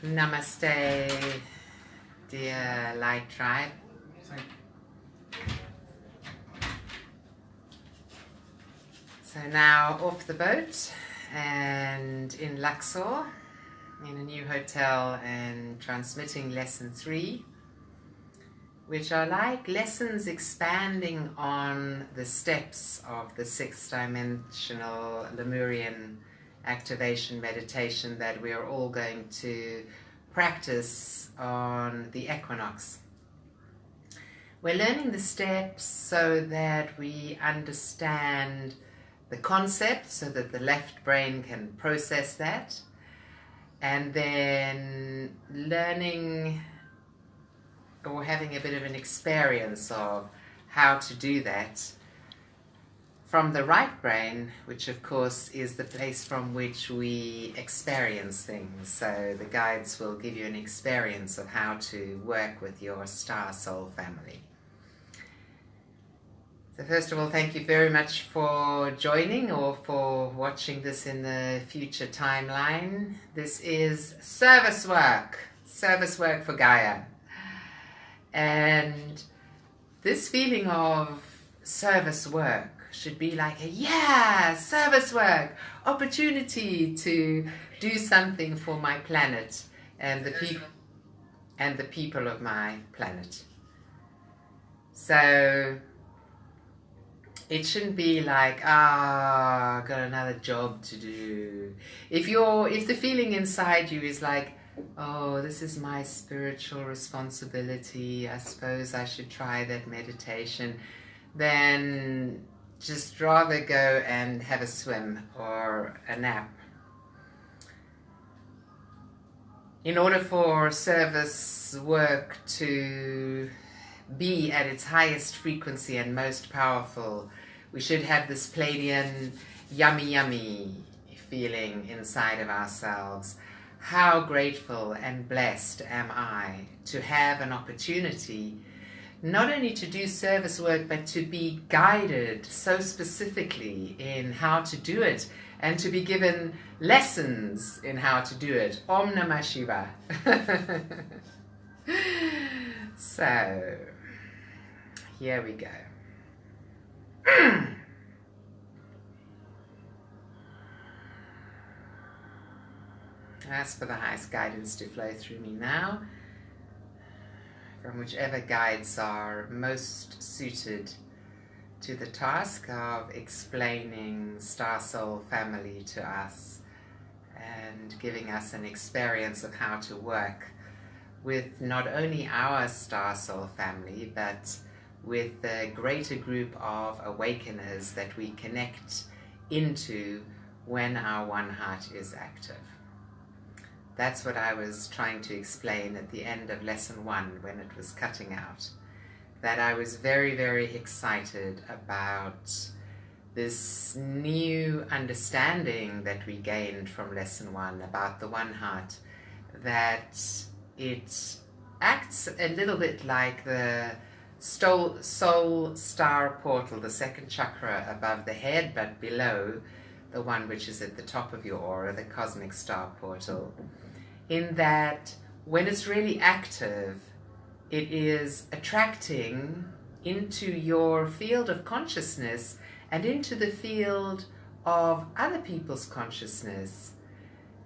Namaste, dear light tribe. So now off the boat and in Luxor, in a new hotel, and transmitting lesson 3, which are like lessons expanding on the steps of the 6th dimensional Lemurian activation meditation that we are all going to practice on the equinox. We're learning the steps so that we understand the concept, so that the left brain can process that, and then learning or having a bit of an experience of how to do that from the right brain, which of course is the place from which we experience things. So the guides will give you an experience of how to work with your star soul family. So first of all, thank you very much for joining or for watching this in the future timeline. This is service work for Gaia. And this feeling of service work should be like a service work, opportunity to do something for my planet and the people of my planet. So it shouldn't be like, got another job to do. If the feeling inside you is like, oh, this is my spiritual responsibility, I suppose I should try that meditation, then just rather go and have a swim or a nap. In order for service work to be at its highest frequency and most powerful, we should have this Pleiadian yummy feeling inside of ourselves. How grateful and blessed am I to have an opportunity not only to do service work, but to be guided so specifically in how to do it and to be given lessons in how to do it. Om Namah Shiva. So here we go. Ask for the highest guidance to flow through me now, from whichever guides are most suited to the task of explaining Star Soul family to us and giving us an experience of how to work with not only our Star Soul family, but with the greater group of awakeners that we connect into when our one heart is active. That's what I was trying to explain at the end of lesson 1 when it was cutting out. That I was very, very excited about this new understanding that we gained from lesson 1 about the one heart, that it acts a little bit like the soul star portal, the 2nd chakra above the head but below the one which is at the top of your aura, the cosmic star portal, in that when it's really active, it is attracting into your field of consciousness and into the field of other people's consciousness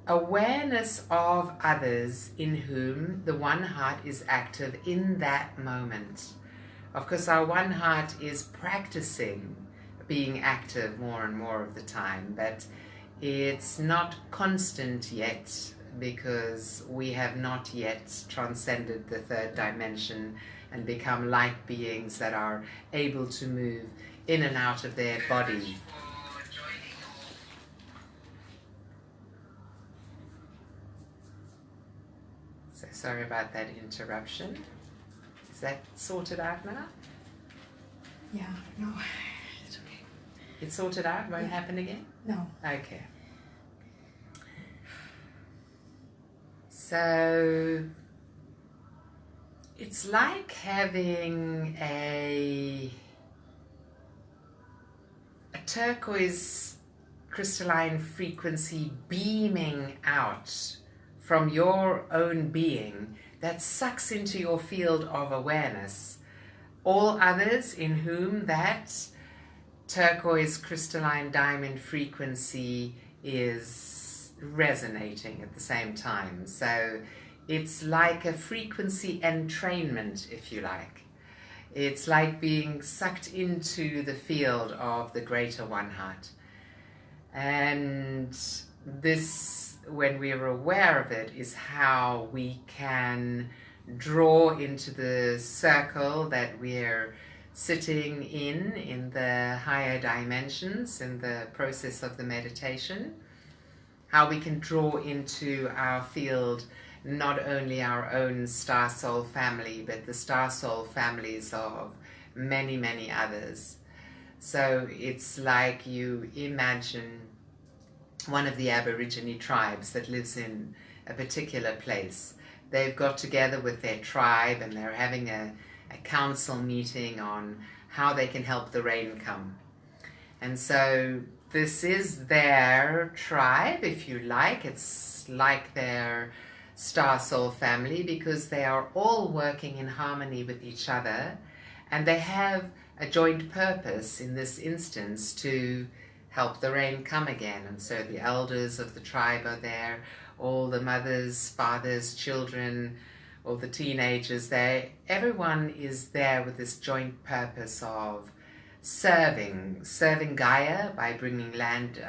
awareness of others in whom the one heart is active in that moment. Of course, our one heart is practicing being active more and more of the time, but it's not constant yet, because we have not yet transcended the 3rd dimension and become light beings that are able to move in and out of their body. So sorry about that interruption. Is that sorted out now? Yeah, no, it's okay. It's sorted out? Won't happen again? No. Okay. So it's like having a turquoise crystalline frequency beaming out from your own being that sucks into your field of awareness all others in whom that turquoise crystalline diamond frequency is resonating at the same time. So it's like a frequency entrainment, if you like. It's like being sucked into the field of the greater One Heart. And this, when we're aware of it, is how we can draw into the circle that we're sitting in the higher dimensions, in the process of the meditation, how we can draw into our field not only our own star soul family, but the star soul families of many, many others. So it's like you imagine one of the Aborigine tribes that lives in a particular place. They've got together with their tribe and they're having a council meeting on how they can help the rain come. And so this is their tribe, if you like. It's like their star soul family because they are all working in harmony with each other, and they have a joint purpose in this instance to help the rain come again. And so the elders of the tribe are there, all the mothers, fathers, children, all the teenagers there. Everyone is there with this joint purpose of serving Gaia by bringing land,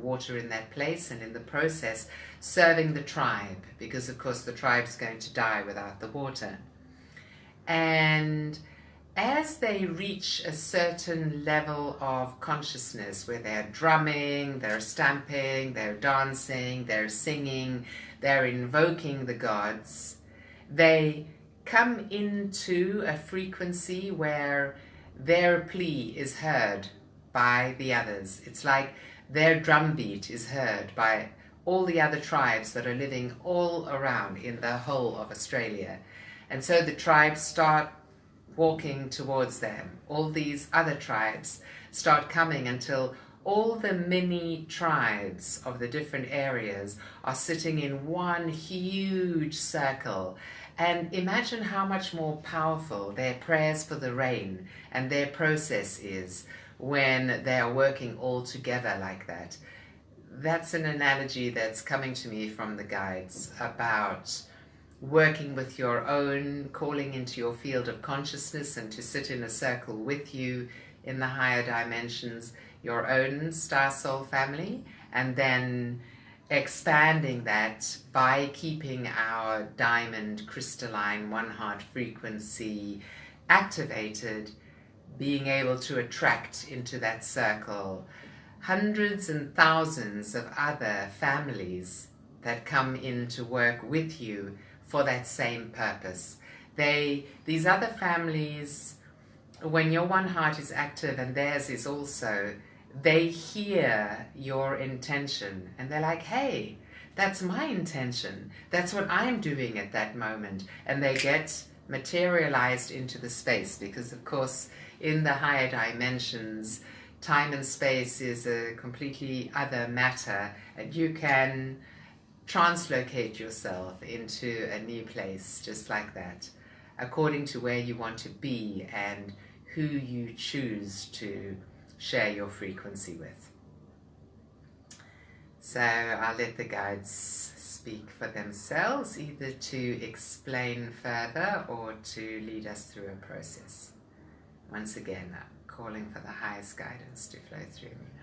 water in that place, and in the process serving the tribe, because of course the tribe's going to die without the water. And as they reach a certain level of consciousness where they're drumming, they're stamping, they're dancing, they're singing, they're invoking the gods, they come into a frequency where their plea is heard by the others. It's like their drumbeat is heard by all the other tribes that are living all around in the whole of Australia. And so the tribes start walking towards them. All these other tribes start coming until all the mini tribes of the different areas are sitting in one huge circle. And imagine how much more powerful their prayers for the rain and their process is when they are working all together like that. That's an analogy that's coming to me from the guides about working with your own, calling into your field of consciousness and to sit in a circle with you in the higher dimensions, your own star soul family, and then expanding that by keeping our diamond crystalline one heart frequency activated, being able to attract into that circle hundreds and thousands of other families that come in to work with you for that same purpose. These other families, when your one heart is active and theirs is also, they hear your intention and they're like, hey, that's my intention. That's what I'm doing at that moment. And they get materialized into the space because, of course, in the higher dimensions, time and space is a completely other matter, and you can translocate yourself into a new place just like that, according to where you want to be and who you choose to share your frequency with. So I'll let the guides speak for themselves, either to explain further or to lead us through a process. Once again, calling for the highest guidance to flow through me now.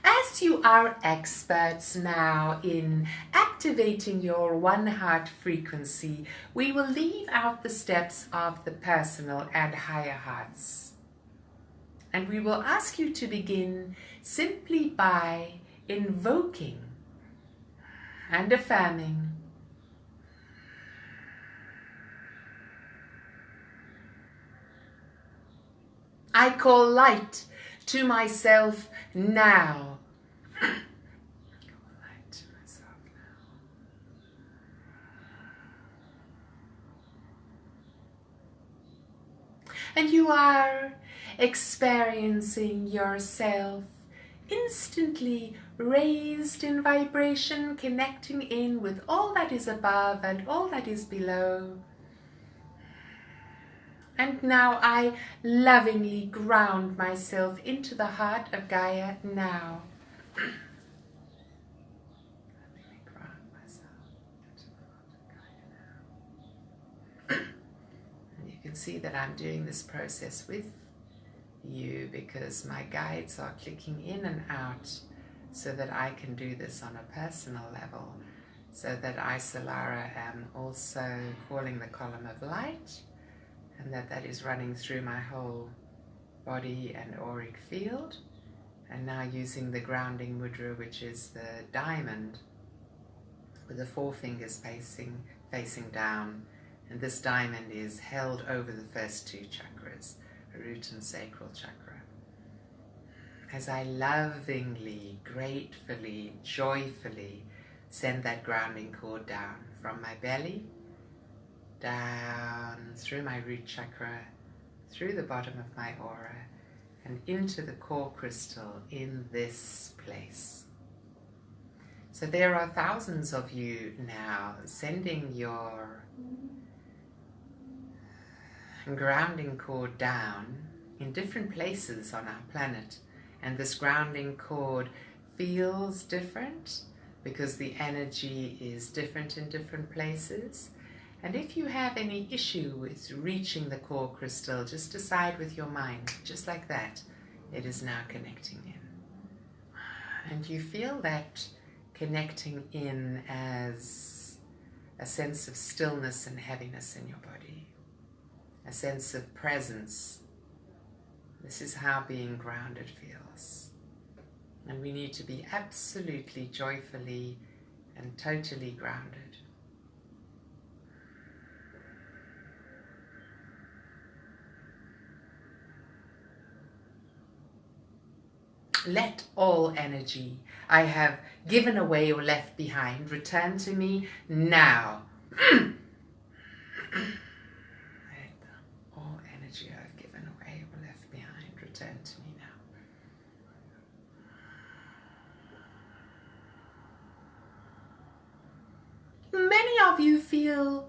As you are experts now in activating your one heart frequency, we will leave out the steps of the personal and higher hearts. And we will ask you to begin simply by invoking and affirming. I call light to myself now. I call light to myself now. And you are experiencing yourself instantly raised in vibration, connecting in with all that is above and all that is below. And now I lovingly ground myself into the heart of Gaia now. Lovingly ground myself into the heart of Gaia now. And you can see that I'm doing this process with you because my guides are clicking in and out so that I can do this on a personal level, so that I, Solara, am also calling the column of light, and that is running through my whole body and auric field. And now using the grounding mudra, which is the diamond with the four fingers facing down, and this diamond is held over the first two chakras, root and sacral chakra. As I lovingly, gratefully, joyfully send that grounding cord down from my belly, down through my root chakra, through the bottom of my aura, and into the core crystal in this place. So there are thousands of you now sending your grounding cord down in different places on our planet, and this grounding cord feels different because the energy is different in different places. And if you have any issue with reaching the core crystal, just decide with your mind, just like that, it is now connecting in. And you feel that connecting in as a sense of stillness and heaviness in your body, a sense of presence. This is how being grounded feels. And we need to be absolutely, joyfully, and totally grounded. Let all energy I have given away or left behind return to me now. Let all energy I've given away or left behind return to me now. Many of you feel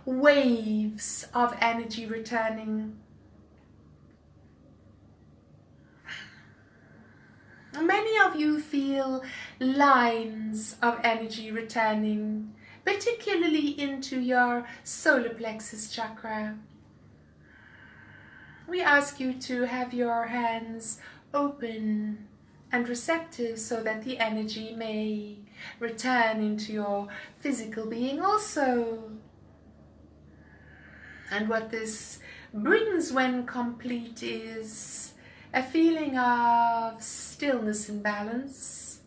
waves of energy returning. Many of you feel lines of energy returning, particularly into your solar plexus chakra. We ask you to have your hands open and receptive so that the energy may return into your physical being also. And what this brings when complete is a feeling of stillness and balance,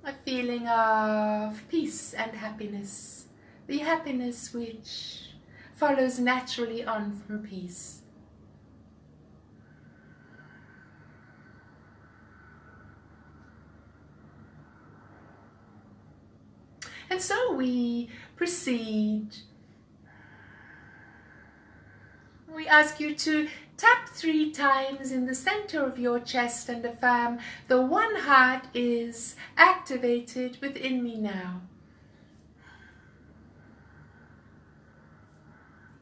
a feeling of peace and happiness, the happiness which follows naturally on from peace. And so we proceed. We ask you to tap 3 times in the center of your chest and affirm, the one heart is activated within me now.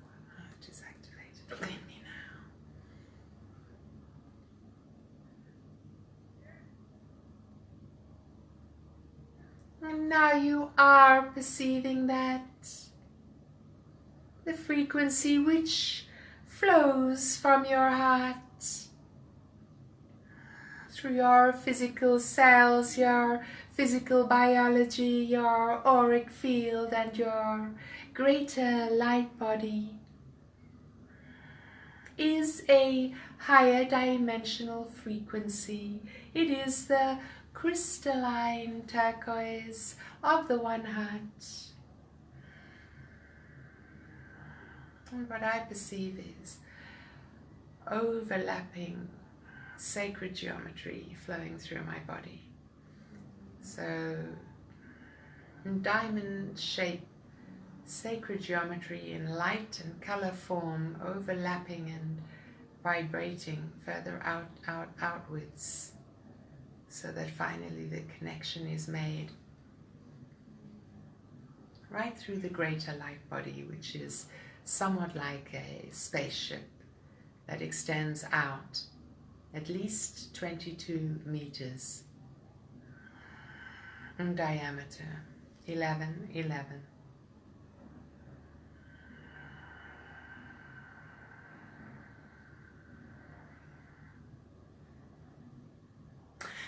One heart is activated within me now. And now you are perceiving that the frequency which flows from your heart through your physical cells, your physical biology, your auric field, and your greater light body is a higher dimensional frequency. It is the crystalline turquoise of the one heart. And what I perceive is overlapping sacred geometry flowing through my body. So diamond shape sacred geometry in light and color form, overlapping and vibrating further outwards, so that finally the connection is made right through the greater light body, which is somewhat like a spaceship that extends out at least 22 meters in diameter, 11, 11.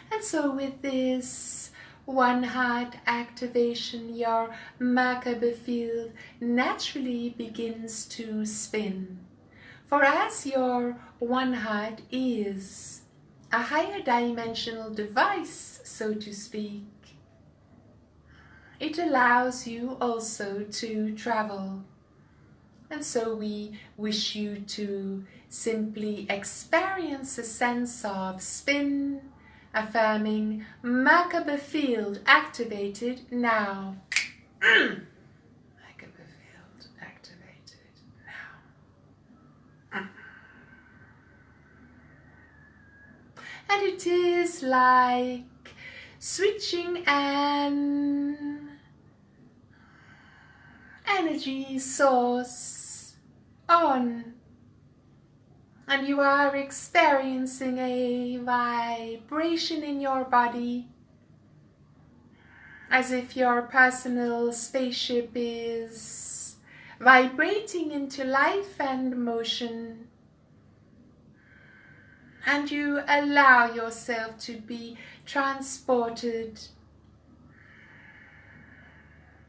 And so with this one heart activation, your Merkaba field naturally begins to spin. For as your one heart is a higher dimensional device, so to speak, it allows you also to travel. And so we wish you to simply experience a sense of spin, affirming Merkaba field activated now. Merkaba field activated now. And it is like switching an energy source on, and you are experiencing a vibration in your body, as if your personal spaceship is vibrating into life and motion, and you allow yourself to be transported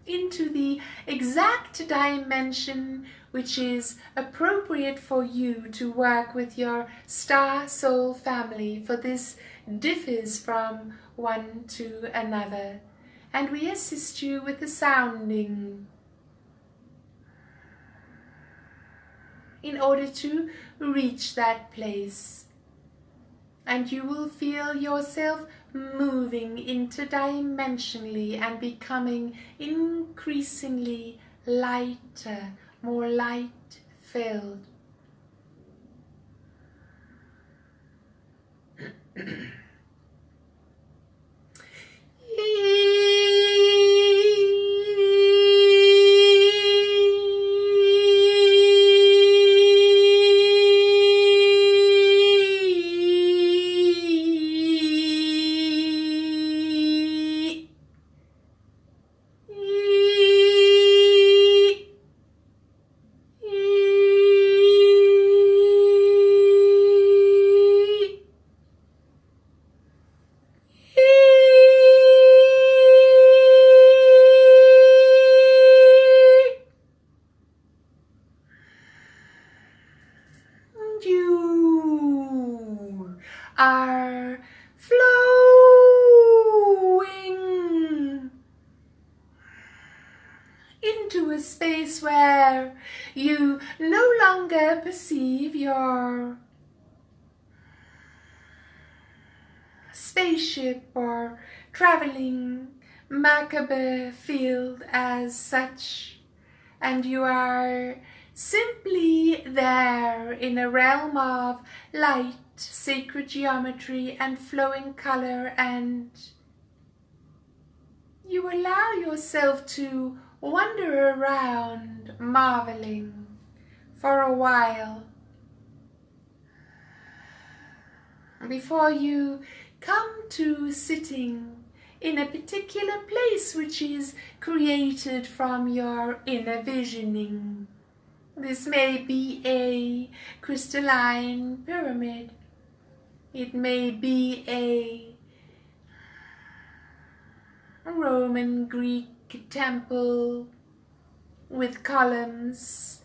into the exact dimension which is appropriate for you to work with your star soul family, for this differs from one to another, and we assist you with the sounding in order to reach that place. And you will feel yourself moving interdimensionally and becoming increasingly lighter, more light-filled. Are flowing into a space where you no longer perceive your spaceship or traveling Merkaba field as such, and you are simply there in a realm of light, sacred geometry and flowing color, and you allow yourself to wander around, marveling for a while before you come to sitting in a particular place which is created from your inner visioning. This may be a crystalline pyramid. It may be a Roman Greek temple with columns.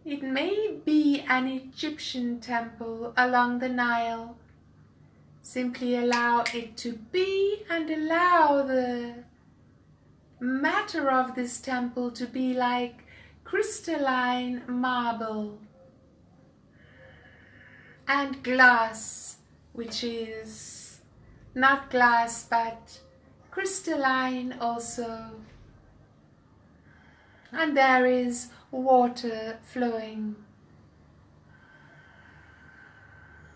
It may be an Egyptian temple along the Nile. Simply allow it to be, and allow the matter of this temple to be like crystalline marble and glass, which is not glass but crystalline also, And there is water flowing,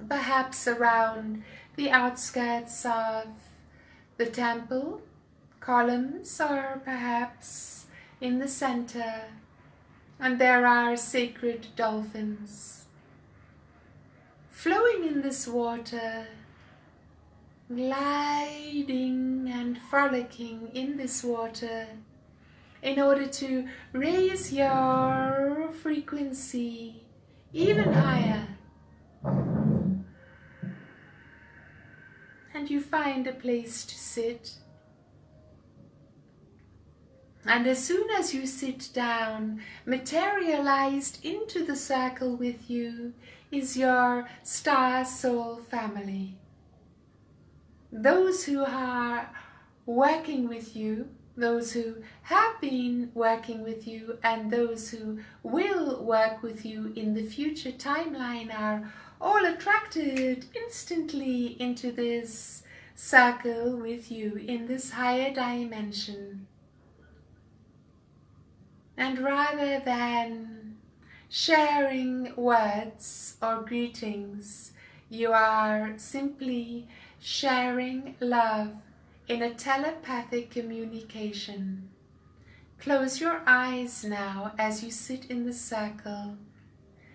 perhaps around the outskirts of the temple, columns, or perhaps in the center. And there are sacred dolphins flowing in this water, gliding and frolicking in this water in order to raise your frequency even higher. And you find a place to sit. And as soon as you sit down, materialized into the circle with you is your star soul family. Those who are working with you, those who have been working with you, and those who will work with you in the future timeline are all attracted instantly into this circle with you in this higher dimension. And rather than sharing words or greetings, you are simply sharing love in a telepathic communication. Close your eyes now as you sit in the circle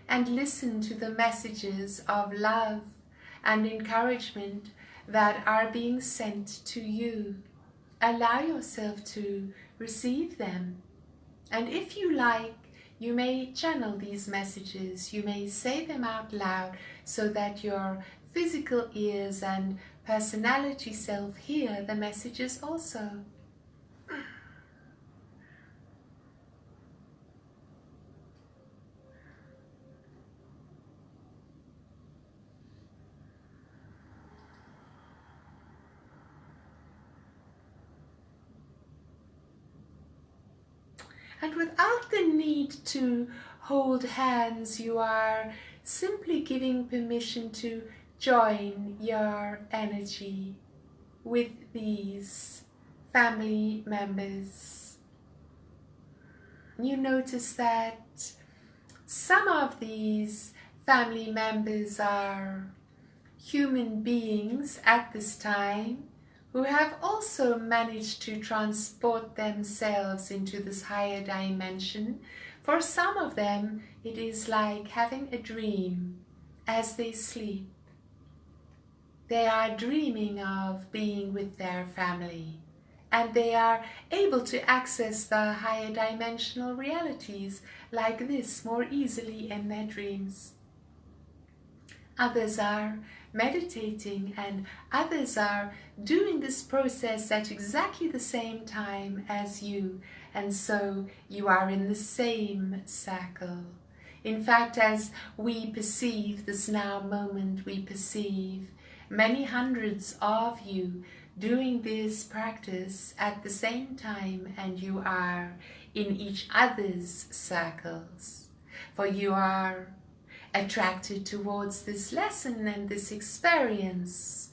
and listen to the messages of love and encouragement that are being sent to you. Allow yourself to receive them. And if you like, you may channel these messages. You may say them out loud so that your physical ears and personality self hear the messages also. And without the need to hold hands, you are simply giving permission to join your energy with these family members. You notice that some of these family members are human beings at this time who have also managed to transport themselves into this higher dimension. For some of them, it is like having a dream as they sleep. They are dreaming of being with their family, and they are able to access the higher dimensional realities like this more easily in their dreams. Others are meditating, and others are doing this process at exactly the same time as you, and so you are in the same circle. In fact, as we perceive this now moment, we perceive many hundreds of you doing this practice at the same time, and you are in each other's circles, for you are attracted towards this lesson and this experience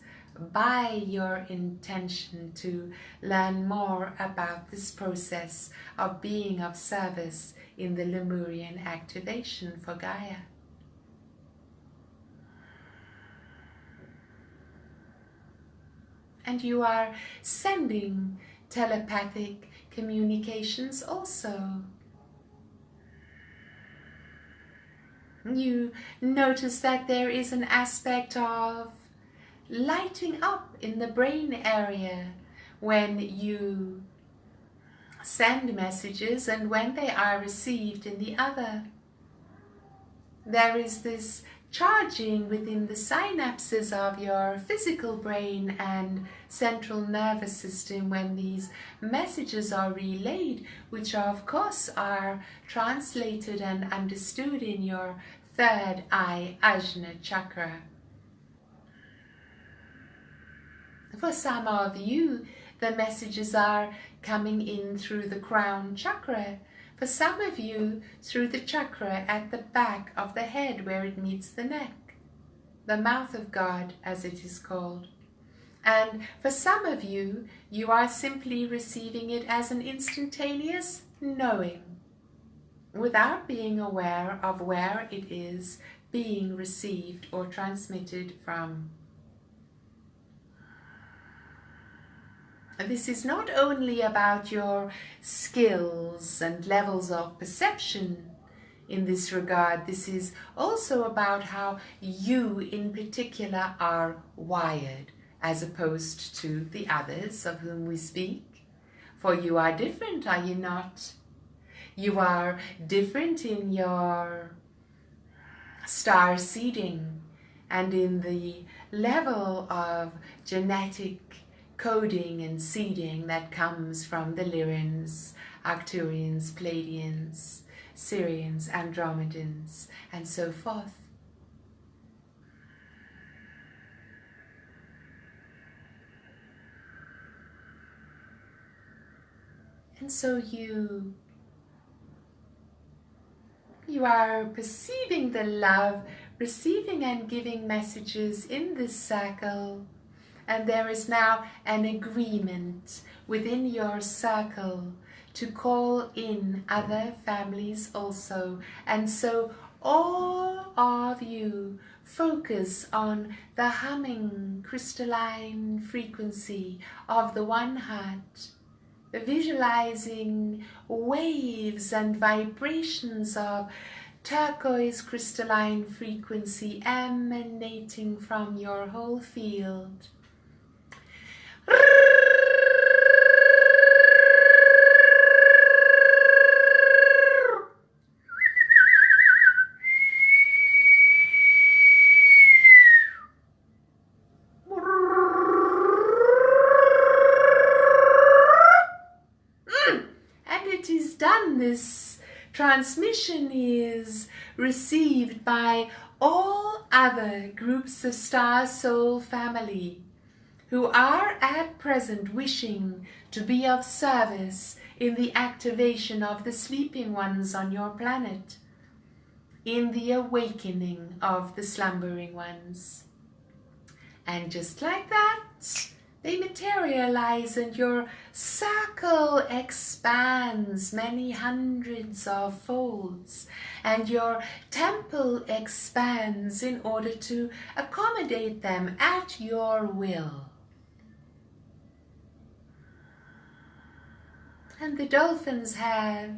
by your intention to learn more about this process of being of service in the Lemurian activation for Gaia. And you are sending telepathic communications also. You notice that there is an aspect of lighting up in the brain area when you send messages and when they are received in the other. There is this charging within the synapses of your physical brain and central nervous system when these messages are relayed, which of course are translated and understood in your third eye, Ajna chakra. For some of you, the messages are coming in through the crown chakra. For some of you, through the chakra at the back of the head where it meets the neck, the mouth of God as it is called. And for some of you, you are simply receiving it as an instantaneous knowing. without being aware of where it is being received or transmitted from. This is not only about your skills and levels of perception in this regard, this is also about how you in particular are wired, as opposed to the others of whom we speak. For you are different, are you not? You are different in your star seeding and in the level of genetic coding and seeding that comes from the Lyrians, Arcturians, Pleiadians, Sirians, Andromedans, and so forth. And so you are perceiving the love, receiving and giving messages in this circle, and there is now an agreement within your circle to call in other families also. And so all of you focus on the humming crystalline frequency of the one heart, visualizing waves and vibrations of turquoise crystalline frequency emanating from your whole field. This transmission is received by all other groups of star soul family who are at present wishing to be of service in the activation of the sleeping ones on your planet, in the awakening of the slumbering ones. And just like that, they materialize and your circle expands many hundreds of folds, and your temple expands in order to accommodate them at your will. And the dolphins have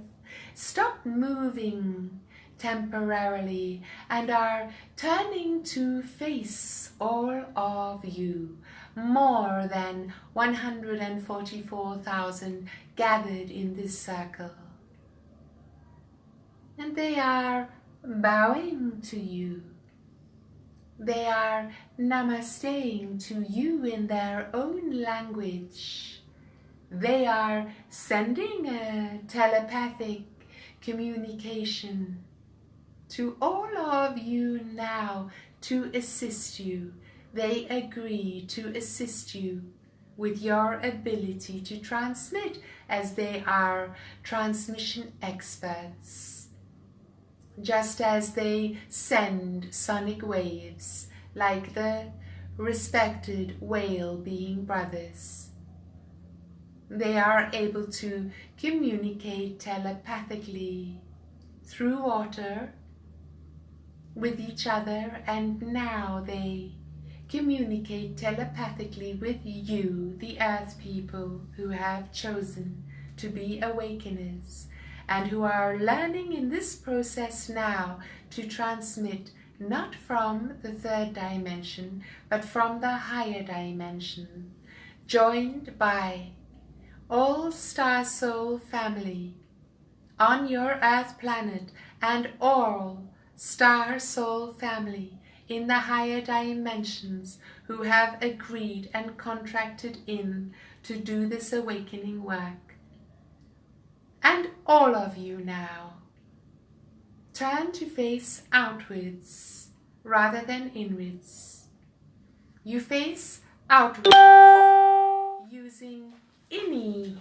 stopped moving temporarily and are turning to face all of you. More than 144,000 gathered in this circle. And they are bowing to you. They are namasteing to you in their own language. They are sending a telepathic communication to all of you now to assist you. They agree to assist you with your ability to transmit, as they are transmission experts. Just as they send sonic waves, like the respected whale being brothers. They are able to communicate telepathically through water with each other, and now they communicate telepathically with you, the earth people who have chosen to be awakeners and who are learning in this process now to transmit not from the third dimension but from the higher dimension, joined by all star soul family on your earth planet and all star soul family in the higher dimensions who have agreed and contracted in to do this awakening work. And all of you now turn to face outwards rather than inwards. You face outwards using any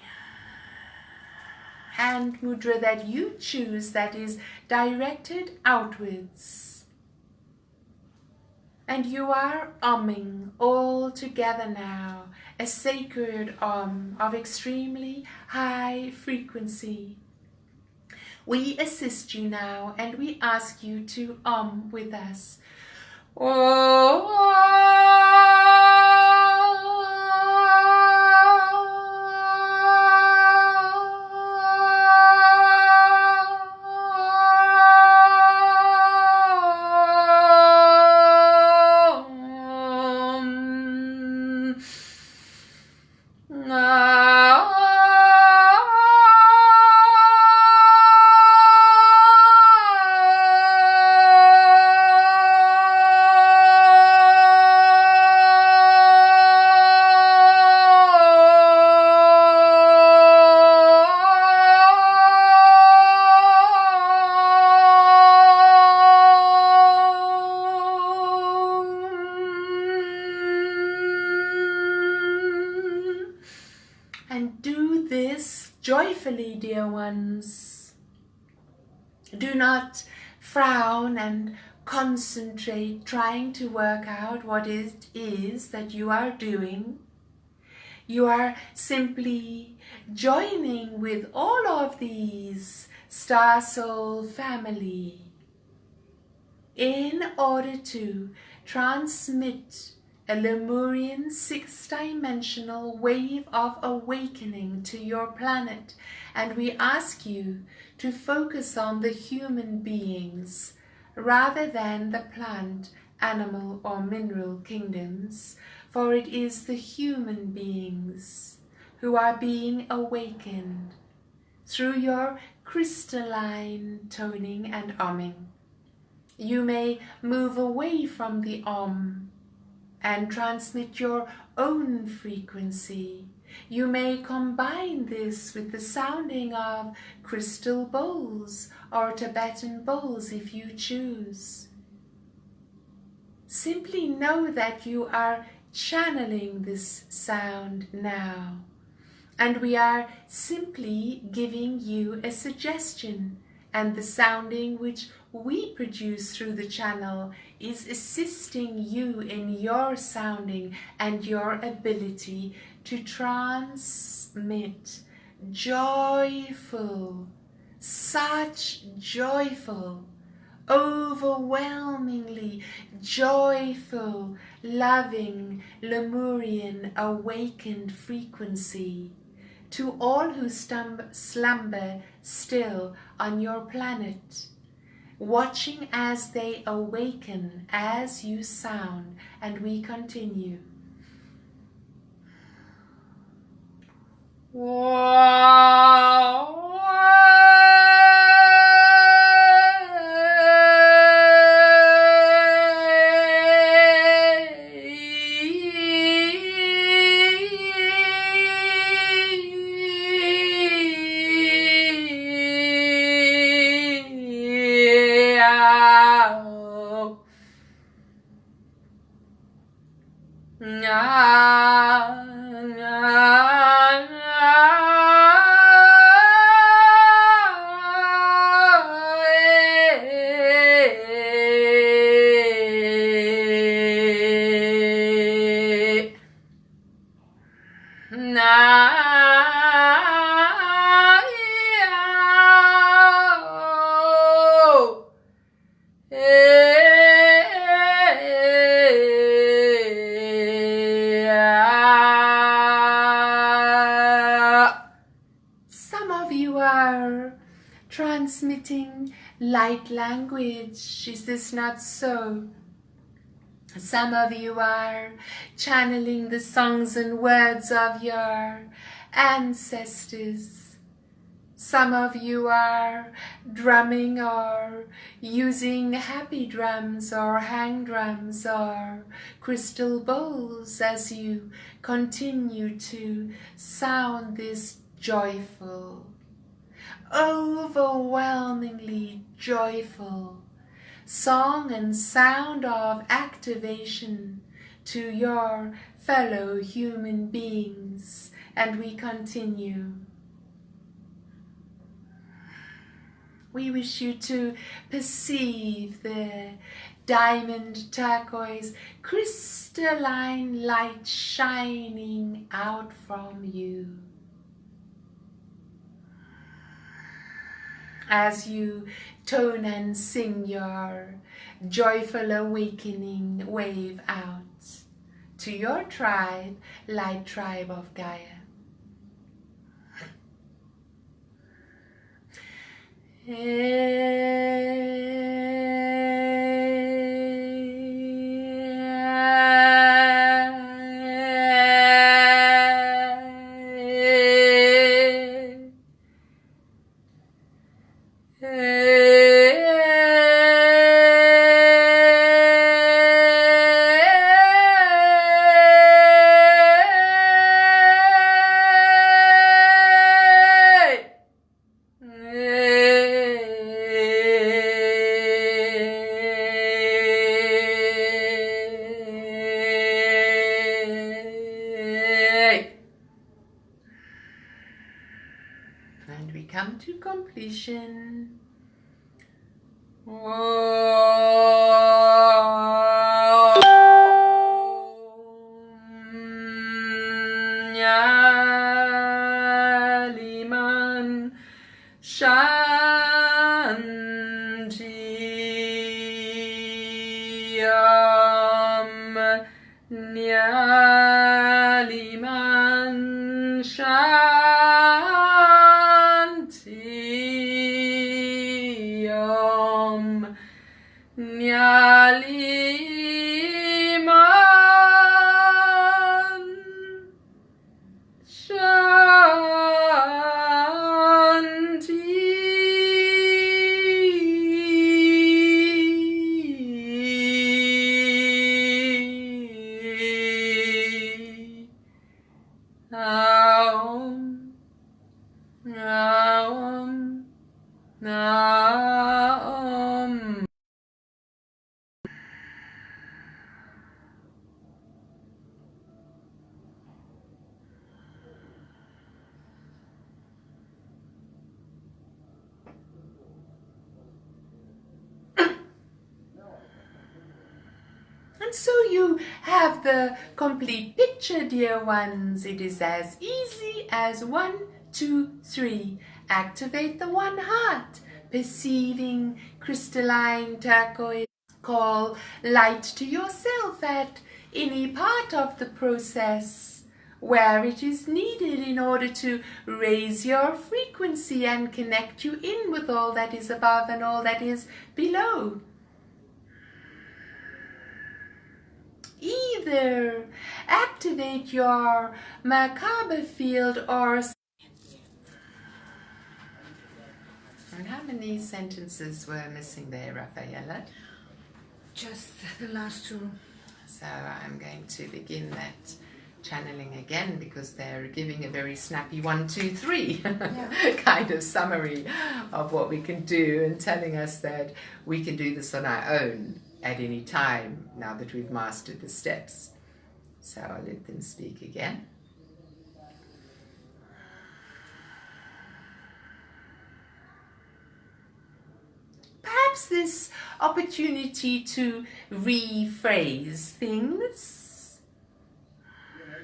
hand mudra that you choose that is directed outwards. And you are umming all together now, a sacred of extremely high frequency, We assist you now and we ask you to with us. And do this joyfully, dear ones. Do not frown and concentrate trying to work out what it is that you are doing. You are simply joining with all of these Star Soul family in order to transmit a Lemurian 6-dimensional wave of awakening to your planet. And we ask you to focus on the human beings rather than the plant, animal or mineral kingdoms, for it is the human beings who are being awakened through your crystalline toning and umming. You may move away from the and transmit your own frequency. You may combine this with the sounding of crystal bowls or Tibetan bowls if you choose. Simply know that you are channeling this sound now, and we are simply giving you a suggestion, and the sounding which we produce through the channel is assisting you in your sounding and your ability to transmit joyful, such joyful, overwhelmingly joyful, loving, Lemurian awakened frequency to all who slumber still on your planet, watching as they awaken as you sound. And we continue. Transmitting light language, is this not so? Some of you are channeling the songs and words of your ancestors. Some of you are drumming or using happy drums or hang drums or crystal bowls as you continue to sound this joyful, overwhelmingly joyful song and sound of activation to your fellow human beings. And we continue. We wish you to perceive the diamond turquoise crystalline light shining out from you. as you tone and sing your joyful awakening wave out to your tribe, light tribe of Gaia. And we come to completion. Nyaliman Shantiyam Nyaliman Shantiyam Nyaliman Shanti. Aum, aum, aum. And so you have the complete picture, dear ones. It is as easy as 1, 2, 3. Activate the one heart, perceiving crystalline turquoise. Call light to yourself at any part of the process where it is needed in order to raise your frequency and connect you in with all that is above and all that is below. Either activate your Merkaba field or... And how many sentences were missing there, Rafaela? Just the last 2. So I'm going to begin that channeling again because they're giving a very snappy 1, 2, 3 kind of summary of what we can do and telling us that we can do this on our own at any time now that we've mastered the steps. So I'll let them speak again. Perhaps this opportunity to rephrase things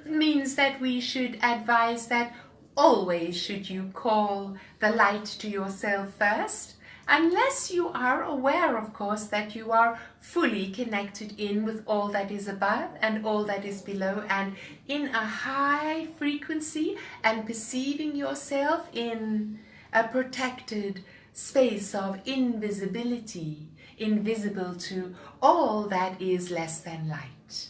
means that we should advise that always should you call the light to yourself first, unless you are aware, of course, that you are fully connected in with all that is above and all that is below and in a high frequency and perceiving yourself in a protected space of invisibility, invisible to all that is less than light.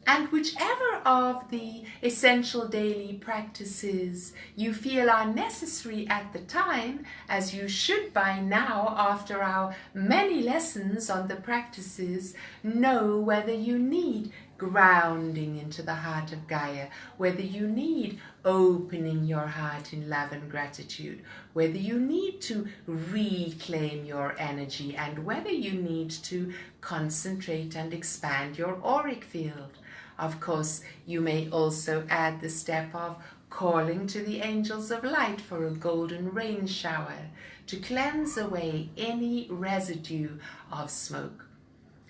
And whichever of the essential daily practices you feel are necessary at the time, as you should by now after our many lessons on the practices, know whether you need grounding into the heart of Gaia, whether you need opening your heart in love and gratitude, whether you need to reclaim your energy, and whether you need to concentrate and expand your auric field. Of course, you may also add the step of calling to the angels of light for a golden rain shower to cleanse away any residue of smoke.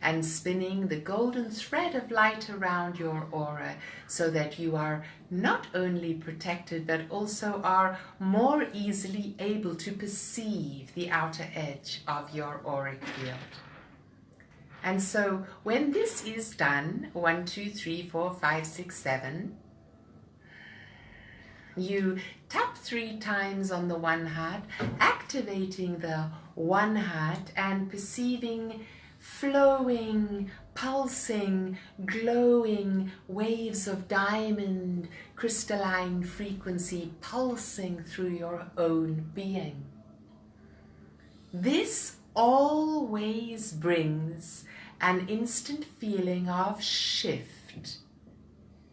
and spinning the golden thread of light around your aura so that you are not only protected but also are more easily able to perceive the outer edge of your auric field. And so when this is done, 1, 2, 3, 4, 5, 6, 7, you tap 3 times on the one heart, activating the one heart and perceiving flowing, pulsing, glowing waves of diamond crystalline frequency pulsing through your own being. This always brings an instant feeling of shift.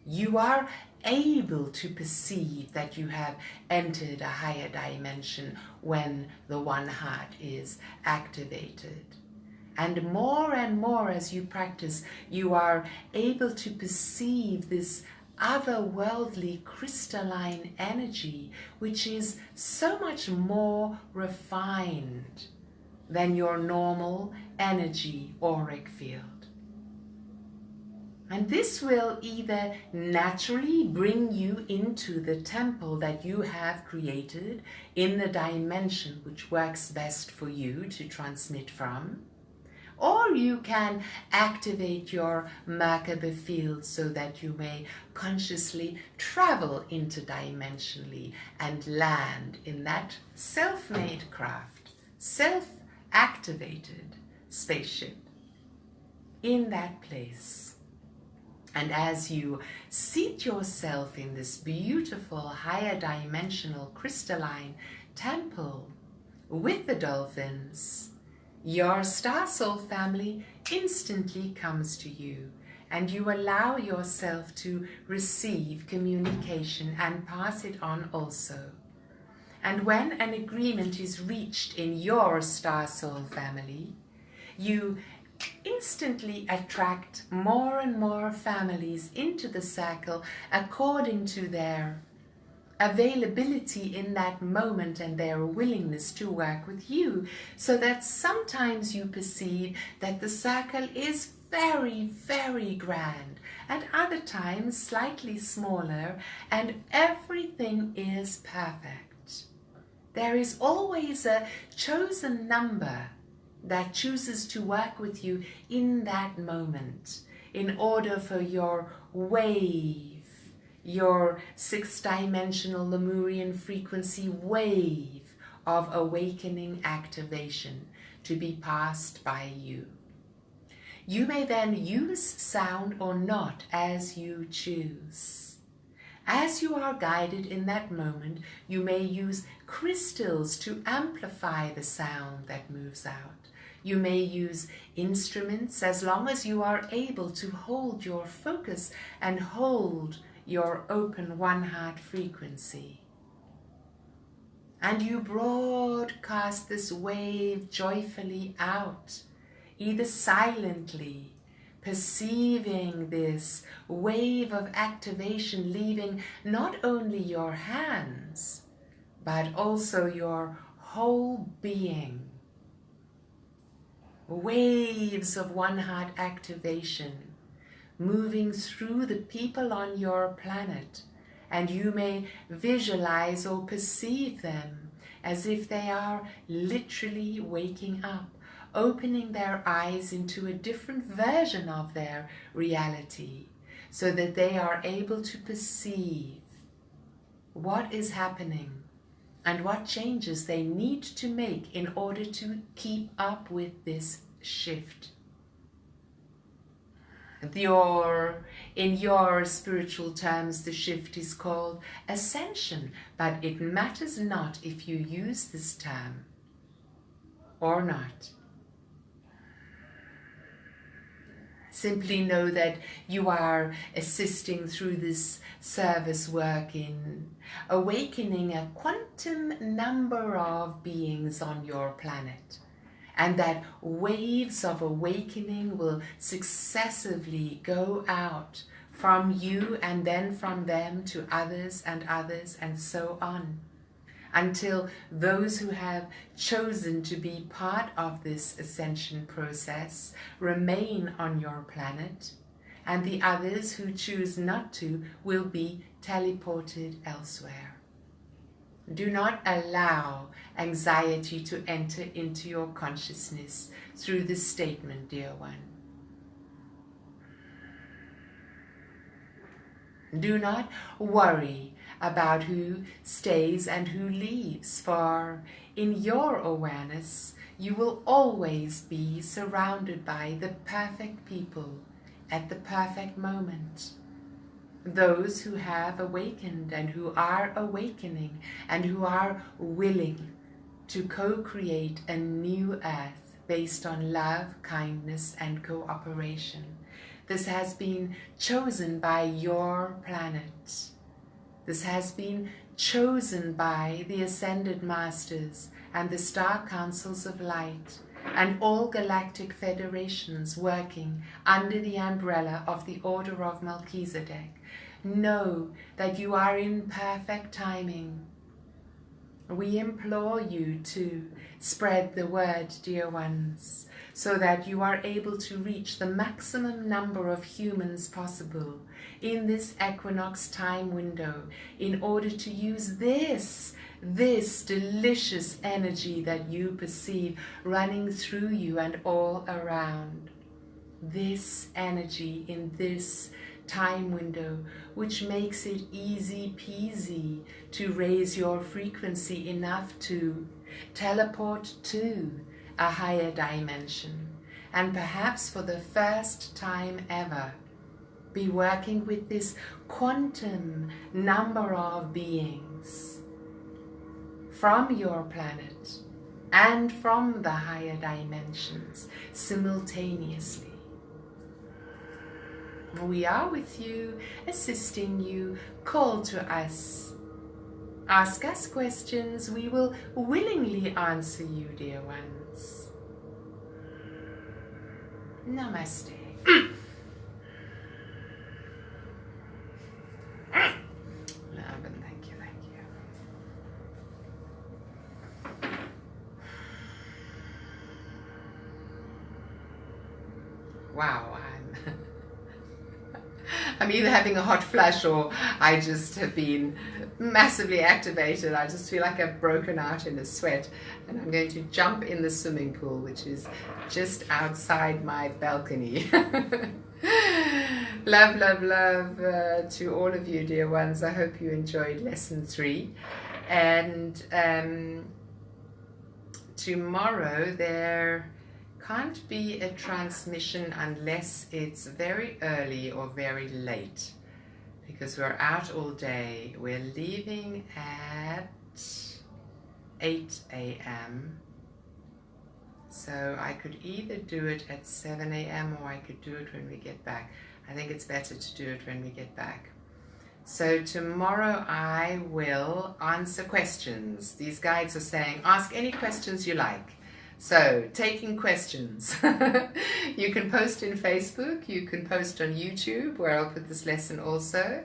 You are able to perceive that you have entered a higher dimension when the one heart is activated. And more as you practice, you are able to perceive this otherworldly crystalline energy, which is so much more refined than your normal energy auric field. And this will either naturally bring you into the temple that you have created in the dimension which works best for you to transmit from, or you can activate your Merkaba field so that you may consciously travel interdimensionally and land in that self-made craft, self-activated spaceship in that place. And as you seat yourself in this beautiful higher dimensional crystalline temple with the dolphins, your star soul family instantly comes to you, and you allow yourself to receive communication and pass it on also. And when an agreement is reached in your star soul family, you instantly attract more and more families into the circle according to their availability in that moment and their willingness to work with you, so that sometimes you perceive that the circle is very, very grand, and other times slightly smaller, and everything is perfect. There is always a chosen number that chooses to work with you in that moment in order for your wave, your 6-dimensional Lemurian frequency wave of awakening activation to be passed by you. You may then use sound or not as you choose. As you are guided in that moment, you may use crystals to amplify the sound that moves out. You may use instruments as long as you are able to hold your focus and hold your open one heart frequency. And you broadcast this wave joyfully out, either silently, perceiving this wave of activation leaving not only your hands, but also your whole being. Waves of one heart activation moving through the people on your planet, and you may visualize or perceive them as if they are literally waking up, opening their eyes into a different version of their reality, so that they are able to perceive what is happening and what changes they need to make in order to keep up with this shift. In your spiritual terms, the shift is called ascension, but it matters not if you use this term or not. Simply know that you are assisting through this service work in awakening a quantum number of beings on your planet, and that waves of awakening will successively go out from you and then from them to others and so on, until those who have chosen to be part of this ascension process remain on your planet, and the others who choose not to will be teleported elsewhere. Do not allow anxiety to enter into your consciousness through this statement, dear one. Do not worry about who stays and who leaves, for in your awareness you will always be surrounded by the perfect people at the perfect moment. Those who have awakened and who are awakening and who are willing to co-create a new earth based on love, kindness and cooperation. This has been chosen by your planet. This has been chosen by the Ascended Masters and the Star Councils of Light and all galactic federations working under the umbrella of the Order of Melchizedek. Know that you are in perfect timing. We implore you to spread the word, dear ones, so that you are able to reach the maximum number of humans possible in this equinox time window in order to use this delicious energy that you perceive running through you and all around. This energy in this time window, which makes it easy peasy to raise your frequency enough to teleport to a higher dimension, and perhaps for the first time ever be working with this quantum number of beings from your planet and from the higher dimensions simultaneously. We are with you, assisting you. Call to us. Ask us questions. We will willingly answer you, dear ones. Namaste. Love and thank you, thank you. Wow, I'm either having a hot flush or I just have been massively activated. I just feel like I've broken out in a sweat, and I'm going to jump in the swimming pool, which is just outside my balcony. Love, love, love to all of you, dear ones. I hope you enjoyed lesson 3. And tomorrow there can't be a transmission unless it's very early or very late, because we're out all day. We're leaving at 8 a.m. So I could either do it at 7 a.m. or I could do it when we get back. I think it's better to do it when we get back. So tomorrow I will answer questions. These guides are saying, ask any questions you like. So, taking questions. You can post in Facebook, you can post on YouTube, where I'll put this lesson also.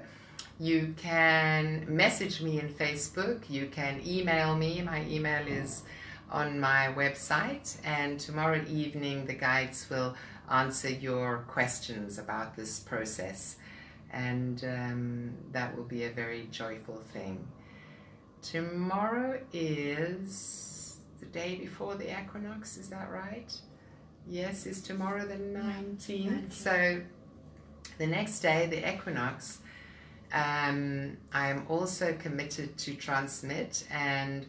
You can message me in Facebook, you can email me. My email is on my website, and tomorrow evening the guides will answer your questions about this process, and that will be a very joyful thing. Tomorrow is the day before the equinox, is that right? Yes, is tomorrow the 19th? So the next day, the equinox, I'm also committed to transmit, and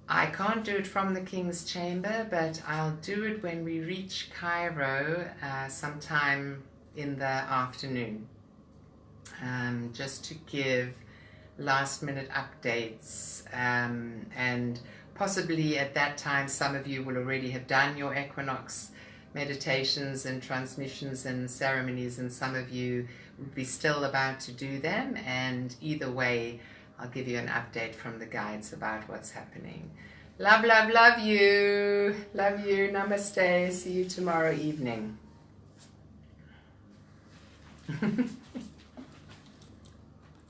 I can't do it from the King's Chamber, but I'll do it when we reach Cairo sometime in the afternoon, just to give last minute updates, and possibly at that time some of you will already have done your equinox meditations and transmissions and ceremonies, and some of you will be still about to do them, and either way I'll give you an update from the guides about what's happening. Love, love, love you. Love you. Namaste. See you tomorrow evening.